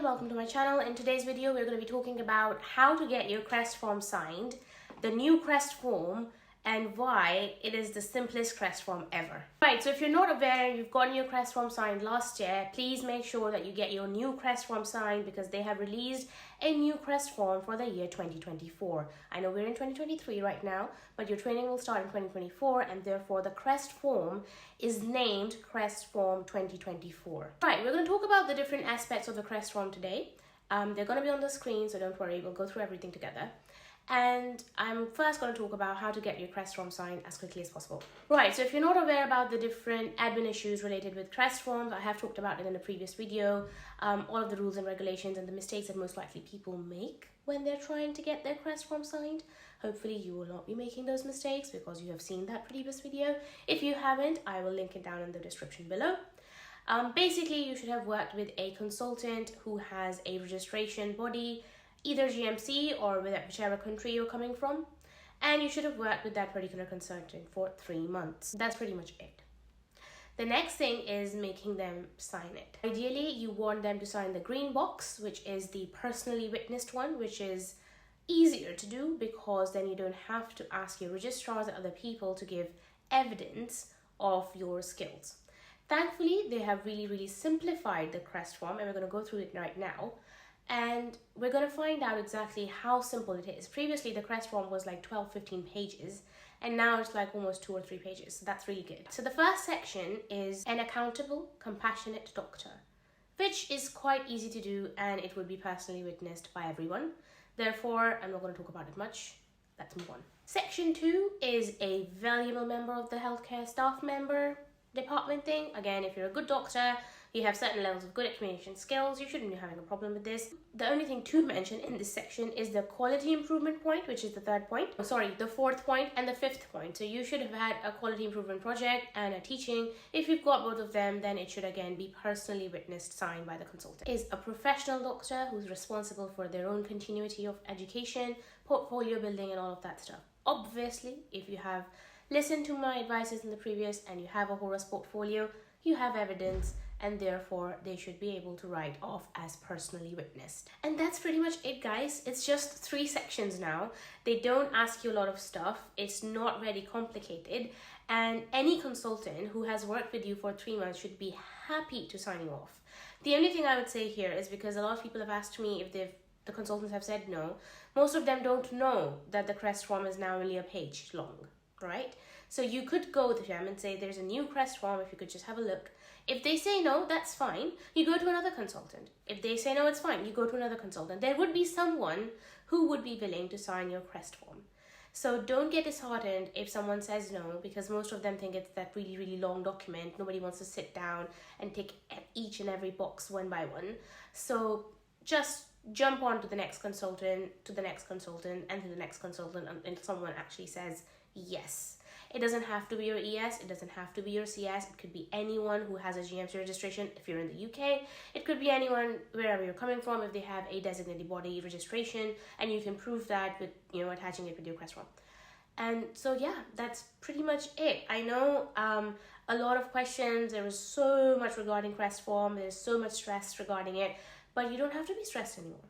and welcome to my channel. In today's video, we're going to be talking about how to get your CREST form signed, the new CREST form, and why it is the simplest CREST form ever. Right, so if you're not aware, you've gotten your CREST form signed last year, please make sure that you get your new CREST form signed because they have released a new CREST form for the year 2024. I know we're in 2023 right now, but your training will start in 2024 and therefore the CREST form is named CREST Form 2024. Right, we're going to talk about the different aspects of the CREST form today. They're going to be on the screen, so don't worry, we'll go through everything together. And I'm first going to talk about how to get your CREST form signed as quickly as possible. Right, so if you're not aware about the different admin issues related with CREST forms, I have talked about it in a previous video, all of the rules and regulations and the mistakes that most likely people make when they're trying to get their CREST form signed. Hopefully you will not be making those mistakes because you have seen that previous video. If you haven't, I will link it down in the description below. Basically, you should have worked with a consultant who has a registration body, either GMC or whichever country you're coming from, and you should have worked with that particular consultant for 3 months. That's pretty much it. The next thing is making them sign it. Ideally, you want them to sign the green box, which is the personally witnessed one, which is easier to do because then you don't have to ask your registrars and other people to give evidence of your skills. Thankfully, they have really simplified the CREST form, and we're going to go through it right now. And we're going to find out exactly how simple it is. Previously, the CREST form was like 12-15 pages, and now it's like almost 2 or 3 pages. So that's really good. So the first section is an accountable, compassionate doctor, which is quite easy to do, and it would be personally witnessed by everyone. Therefore, I'm not going to talk about it much. Let's move on. Section 2 is a valuable member of the healthcare staff member department thing. Again, if you're a good doctor, you have certain levels of good communication skills, you shouldn't be having a problem with this. The only thing to mention in this section is the quality improvement point, which is the third point. The fourth point and the fifth point. So you should have had a quality improvement project and a teaching. If you've got both of them, then it should again be personally witnessed, signed by the consultant. Is a professional doctor who's responsible for their own continuity of education, portfolio building and all of that stuff. Obviously, if you have listened to my advices in the previous and you have a Horus portfolio, you have evidence, and therefore they should be able to write off as personally witnessed. And that's pretty much it, guys. It's just 3 sections now. They don't ask you a lot of stuff. It's not very complicated, and any consultant who has worked with you for 3 months should be happy to sign you off. The only thing I would say here is, because a lot of people have asked me if the consultants have said no, most of them don't know that the CREST form is now only a page long, right? So you could go to them and say, there's a new CREST form, if you could just have a look. If they say no, that's fine. You go to another consultant. If they say no, it's fine. You go to another consultant. There would be someone who would be willing to sign your CREST form. So don't get disheartened if someone says no, because most of them think it's that really long document. Nobody wants to sit down and tick each and every box one by one. So just jump on to the next consultant, to the next consultant, and to the next consultant until someone actually says yes. It doesn't have to be your ES, it doesn't have to be your CS, it could be anyone who has a GMC registration if you're in the UK, it could be anyone wherever you're coming from if they have a designated body registration, and you can prove that with, attaching it with your CREST form. And so yeah, that's pretty much it. I know a lot of questions, there was so much regarding CREST form, there's so much stress regarding it, but you don't have to be stressed anymore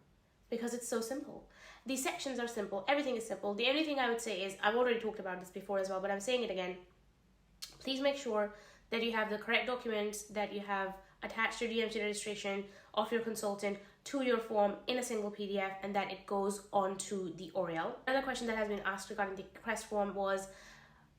because it's so simple. These sections are simple. Everything is simple. The only thing I would say is, I've already talked about this before as well, but I'm saying it again. Please make sure that you have the correct documents, that you have attached your DMC registration of your consultant to your form in a single PDF, and that it goes onto the Oriel. Another question that has been asked regarding the CREST form was,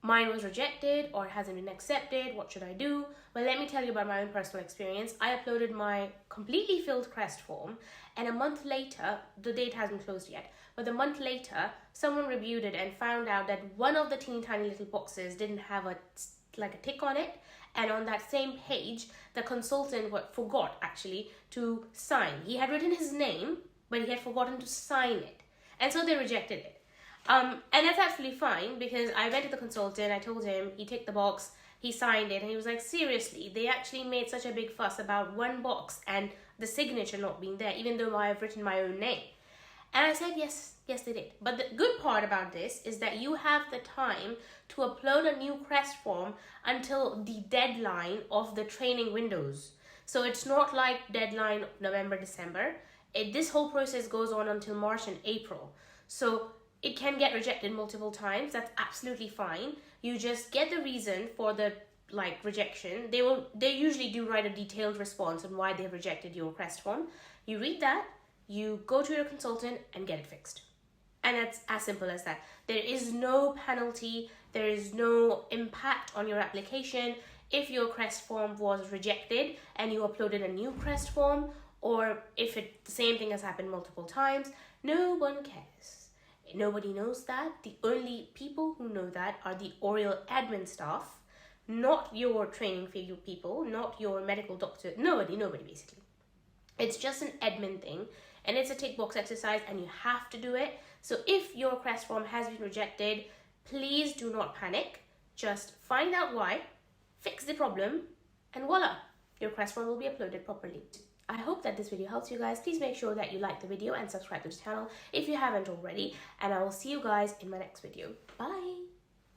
mine was rejected or hasn't been accepted, what should I do? Well, let me tell you about my own personal experience. I uploaded my completely filled CREST form, and a month later, the date hasn't closed yet, but a month later, someone reviewed it and found out that one of the teeny tiny little boxes didn't have a tick on it, and on that same page, the consultant forgot actually to sign. He had written his name, but he had forgotten to sign it, and so they rejected it. And that's absolutely fine, because I went to the consultant, I told him, he ticked the box, he signed it, and he was like, seriously, they actually made such a big fuss about one box and the signature not being there, even though I've written my own name. And I said, yes, they did. But the good part about this is that you have the time to upload a new CREST form until the deadline of the training windows. So it's not like deadline November, December. This whole process goes on until March and April. So it can get rejected multiple times. That's absolutely fine. You just get the reason for the rejection. They usually do write a detailed response on why they've rejected your CREST form. You read that, you go to your consultant and get it fixed. And that's as simple as that. There is no penalty, there is no impact on your application if your CREST form was rejected and you uploaded a new CREST form, or if the same thing has happened multiple times. No one cares. Nobody knows that. The only people who know that are the oral admin staff, not your training field people, not your medical doctor, nobody basically. It's just an admin thing, and it's a tick box exercise, and you have to do it. So if your CREST form has been rejected, please do not panic. Just find out why, fix the problem, and voila, your CREST form will be uploaded properly. I hope that this video helps you guys. Please make sure that you like the video and subscribe to the channel if you haven't already, and I will see you guys in my next video. Bye!